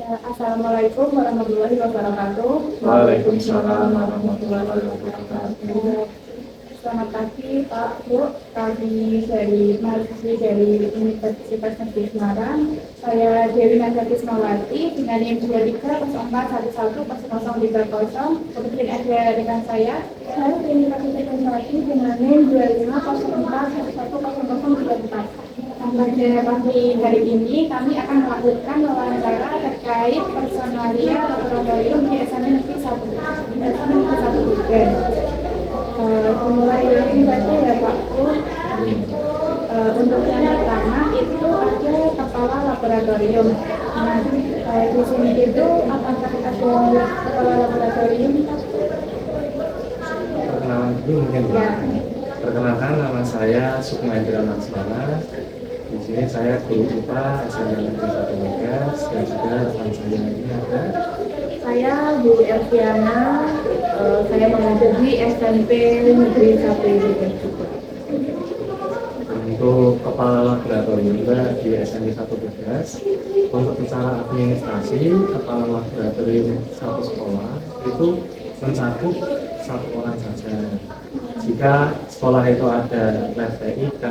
Assalamualaikum warahmatullahi wabarakatuh. Waalaikumsalam warahmatullahi wabarakatuh. Selamat pagi Pak, Bu. Kami dari mahasiswi dari Universitas Negeri Semarang. Saya Dewi Nagati Smawati dengan NIM 2304110030. Kemudian ada rekan saya Dewi Nagati Smawati dengan NIM 2504110034. Pada pagi hari ini kami akan melakukan wawancara terkait personalia laboratorium di SMA Negeri 1 Tuban. Mulai dari baca ya Pak Bu. Untuk yang pertama itu ada kepala laboratorium. Nah, di sini itu apakah ada kepala laboratorium? Perkenalan dulu mungkin ya. Perkenalkan, nama saya Sukma Indra Laksmana. Di sini saya guru IPA SMA Negeri 1 Megas dan juga rekan saya ini ada. Saya Bu Elviana, saya mengajar di SMP Negeri 1 Megas juga. Untuk kepala laboratorium juga di SMP 1 Megas. Untuk bicara administrasi, kepala laboratorium satu sekolah itu mencakup satu orang saja. Jika sekolah itu ada lab TIK,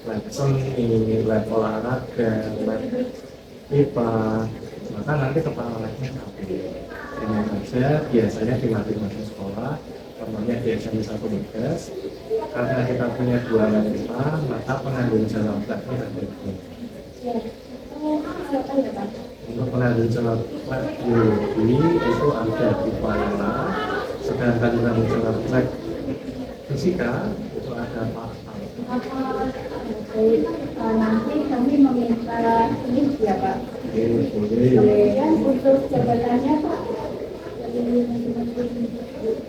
lab seni, lab olahraga, lab IPA, maka nanti kepala labnya satu. Dengan saja biasanya di masing-masing sekolah, contohnya di SMP 1 Megas, karena kita punya dua lab IPA, maka penanggung jawab labnya ada dua. Untuk penanggung jawab lab biologi itu ada di Payalah, sedangkan penanggung jawab lab fisika itu ada Pak Alfa. Nanti kami meminta ini ya Pak. Boleh. Kemudian untuk jabatannya Pak.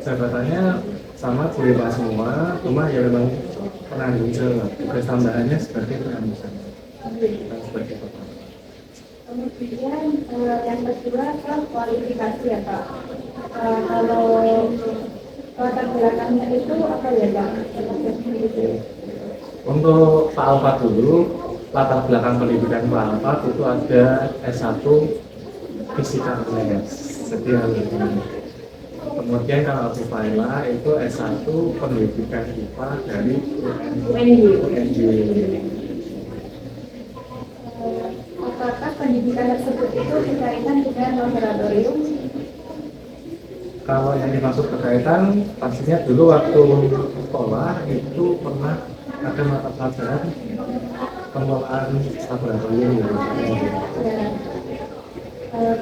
Jabatannya sama boleh Pak semua, cuma ya memang penanggung jawab. Tugas tambahannya sebagai penanggung jawab. Dan sebagai kepala. Kemudian yang kedua kan kualifikasi ya Pak. Kalau latar belakangnya itu apa ya Pak? Untuk Pak Alfa dulu, latar belakang pendidikan Pak Alfa itu ada S1 Fisika Megas. Jadi kemudian kalau Bu Faila itu S1 Pendidikan IPA dari UNJ. Apakah pendidikan tersebut itu berkaitan dengan laboratorium? Kalau yang dimaksud berkaitan, pastinya dulu waktu sekolah itu pernah ada mata pelajaran pengelolaan laboratorium ya.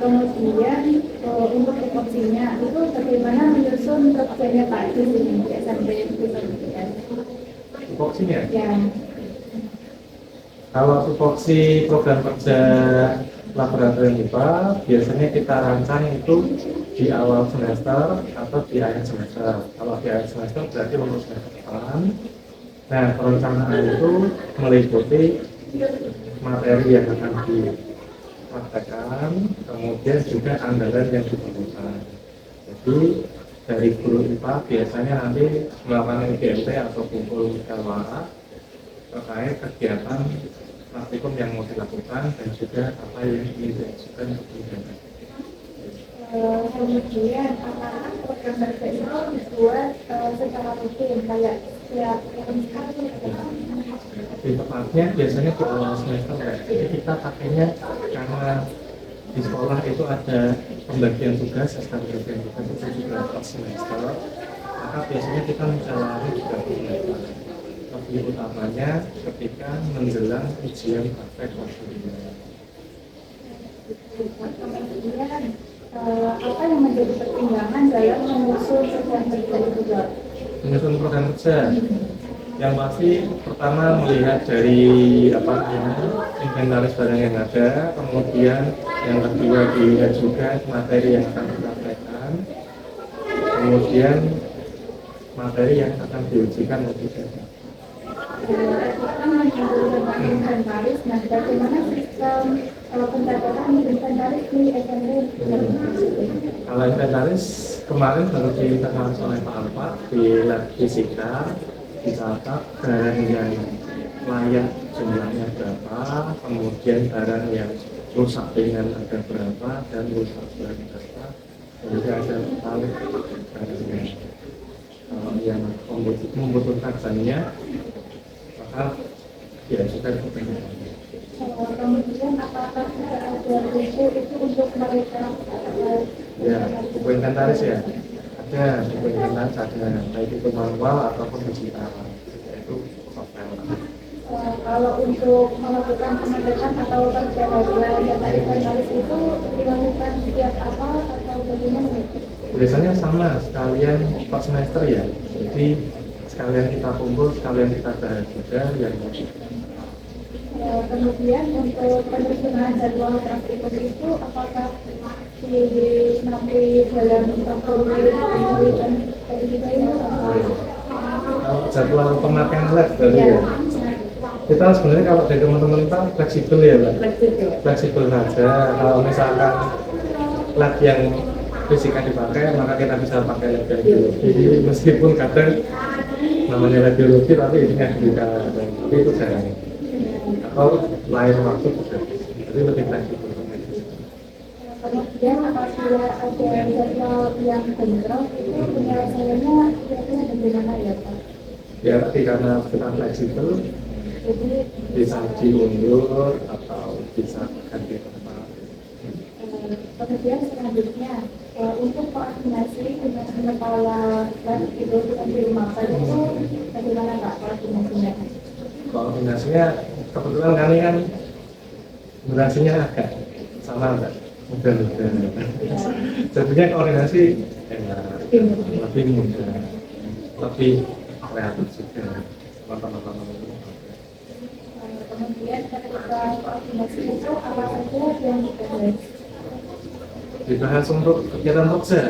Kemudian untuk tupoksinya itu bagaimana menyusun kerjanya Pak di sini SMP Tupoksinya? Ya. Kalau tupoksi program kerja laboratorium IPA biasanya kita rancang itu di awal semester atau di akhir semester. Kalau di akhir semester berarti untuk semester depan. Nah, perencanaan itu meliputi materi yang akan dipraktekkan, kemudian juga anggaran yang diperlukan. Jadi dari guru IPA biasanya nanti melakukan GMP atau kumpul musyawarah terkait kegiatan praktikum yang mau dilakukan dan juga apa yang ingin diajukan ke kemudian. Kemudian apakah program kerja itu dibuat secara rutin kayak setiap sekali? Di tempatnya biasanya di awal semester ya. Jadi kita pakainya karena di sekolah itu ada pembagian tugas, sistem pembagian tugas itu juga per semester. Maka biasanya kita menjalani juga kegiatan. Lebih utamanya ketika menjelang ujian praktek laboratorium. Kemudian apa yang menjadi pertimbangan dalam menyusun program kerja itu Pak? Menyusun program kerja yang pasti pertama melihat dari inventaris barang yang ada, kemudian yang kedua dilihat juga materi yang akan dipraktekkan, kemudian materi yang akan diujikan nanti. Kita menyusun tentang inventaris, nah bagaimana sistem pencatatan inventaris di SMP? Kalau inventaris kemarin baru diterangkan oleh Pak Alfa di lab fisika, dicatat barang yang layak jumlahnya berapa, kemudian barang yang rusak ringan ada berapa dan rusak berat berapa, jadi ada paling barangnya. Kalau yang membutuhkan banyak, maka ya sudah kepentingan. Kemudian apakah sudah ada buku itu untuk mereka? Ya, buku inventaris ya, ada buku inventaris ada, baik itu manual ataupun digital, yaitu software. Kalau untuk melakukan pengecekan atau perjalanan data inventaris itu dilakukan setiap apa atau bagaimana? Biasanya sama sekalian per semester ya, jadi sekalian kita kumpul, sekalian kita bahas juga yang Kemudian untuk penyusunan jadwal praktikum itu apakah nanti dalam formulir dan gitu itu jadwal pemakaian lab tadi ya. Kita sebenarnya kalau dari teman-teman kita fleksibel ya Mbak, fleksibel saja. Kalau misalkan lab yang fisika dipakai, maka kita bisa pakai lab yang biologi, meskipun kadang namanya lab biologi tapi isinya fisika, tapi itu jarang. Atau lain waktu juga, jadi lebih fleksibel. kemudian apabila ada jadwal yang bentrok itu penyelesaiannya kira-kira bagaimana ya Pak? Ya tapi karena kita fleksibel, Jadi bisa diundur atau bisa ganti tempat. kemudian selanjutnya untuk koordinasi dengan kepala lab itu di rumah saja itu bagaimana Pak koordinasinya? Koordinasinya kebetulan kami kan durasinya agak sama Mbak, mudah-mudah. Jadinya koordinasi lebih mudah, lebih kreatif juga. Kemudian ketika koordinasi itu apa saja yang Dibahas untuk kegiatan Pokja,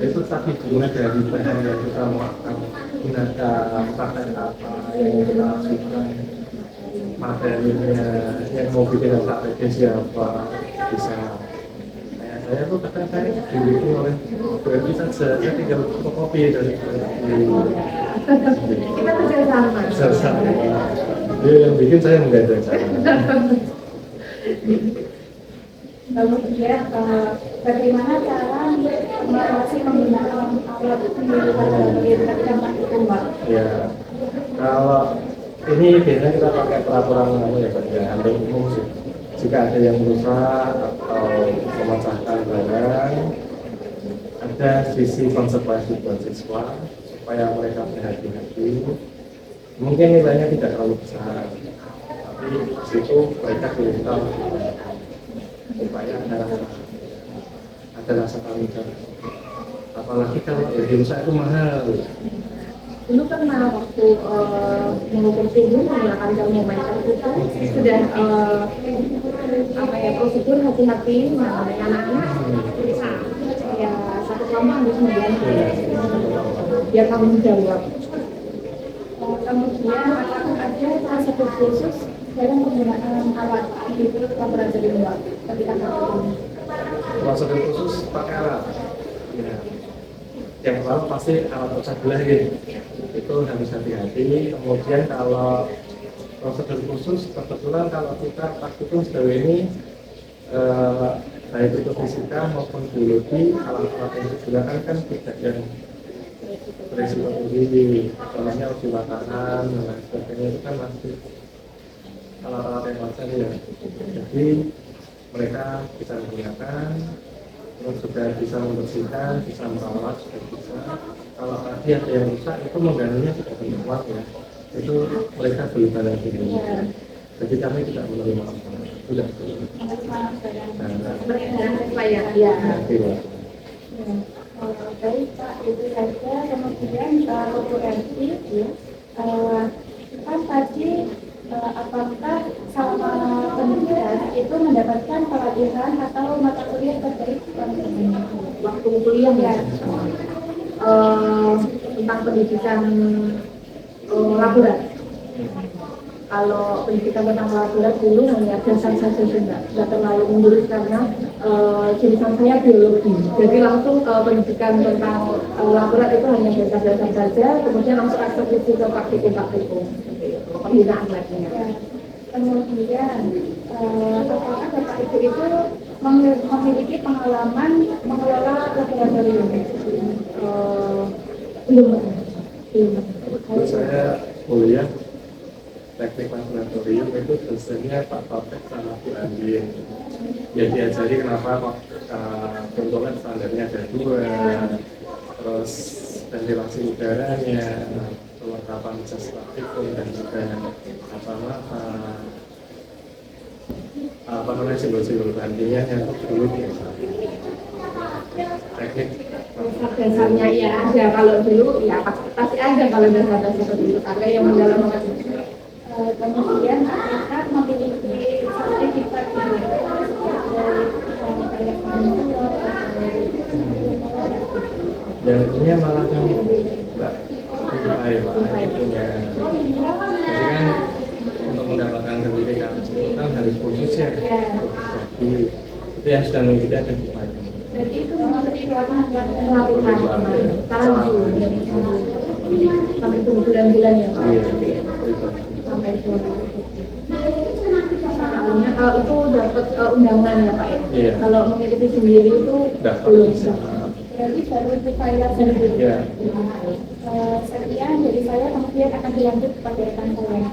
itu tadi dimulai dari bahan yang kita mau akan gunakan, pakai apa, yang kita lakukan, materinya, yang mau bikin strategi siapa, bisa. Saya tuh kadang saya dibikin oleh berarti saja, saya tinggal fotokopi dari kita kerjasama. Dia yang bikin, saya menggadang saya. Kemudian bagaimana cara mengatasi menggunakan alat di tempat itu Mbak? Ya, kalau ini biasanya kita pakai peraturan ya Pak, ya, hampir umum sih. Jika ada yang merusak atau memecahkan barang, ada sisi konsekuensi buat siswa supaya mereka berhati-hati. Mungkin nilainya tidak terlalu besar, tapi di situ mereka diminta supaya ada rasa tanggung jawab. Apalagi kalau jadi rusak itu mahal. Dulu pernah waktu menghukum tinggi menggunakan termometer itu sudah prosedur hati-hati mengenai anak-anak ya satu kelompok harus mengganti dia tanggung jawab. Kemudian apakah ada prosedur khusus dalam penggunaan alat di laboratorium Mbak ketika praktikum? Prosedur khusus pakai alat. Ya. Yang pertama pasti alat pecah belah gitu. Itu harus hati-hati. Kemudian kalau prosedur khusus, kebetulan kalau kita praktikum sejauh ini baik itu fisika maupun biologi, alat-alat yang digunakan kan tidak yang berisiko tinggi, contohnya uji makanan dan lain sebagainya, itu kan masih alat-alat yang wajar ya. Jadi mereka bisa menggunakan, terus juga bisa membersihkan, bisa merawat, juga bisa. Kalau tadi ada yang rusak, itu menggantinya tidak berkuat ya. Itu mereka beli barang ini. Jadi kami tidak menerima apa-apa. Sudah. Baik Pak, itu saja. Kemudian Ibu Enti, kan tadi apakah sama pendidikan itu mendapatkan pelatihan atau mata kuliah terkait waktu kuliah ya? Tentang pendidikan laborat. Kalau pendidikan tentang laborat dulu hanya dasar saja tidak terlalu menurut karena jurusan saya biologi. Jadi langsung pendidikan tentang laborat itu hanya dasar-dasar saja, kemudian langsung eksekusi ke praktikum-praktikum, pembinaan labnya. Kemudian, apakah Bapak Ibu itu memiliki pengalaman mengelola laboratorium? Belum. Belum. Terus saya kuliah teknik laboratorium itu dosennya Pak Taufik sama Bu Andin. Ya diajari kenapa kok bentuknya standarnya ada dua, terus ventilasi udaranya, kelengkapan jas praktikum dan juga apa namanya simbol-simbol bandingnya yang dulu teknik. Dasarnya ya ada, kalau dulu ya pasti ada kalau dasar-dasar dulu, karena yang mendalam banget. Kemudian apakah memiliki sertifikat Dan ini malah yang Mbak ini punya. Jadi kan untuk mendapatkan sertifikat itu kan harus khusus ya. Jadi itu yang sudah mengikuti ada di mana. Jadi itu seperti melakukan sampai bulan-bulan ya Pak. Sampai kalau itu dapat undangan ya Pak ya. Iya. Kalau mengikuti sendiri itu belum. Jadi baru saya sendiri. Iya. Sekian dari saya, kemudian akan dilanjut pada rekan saya.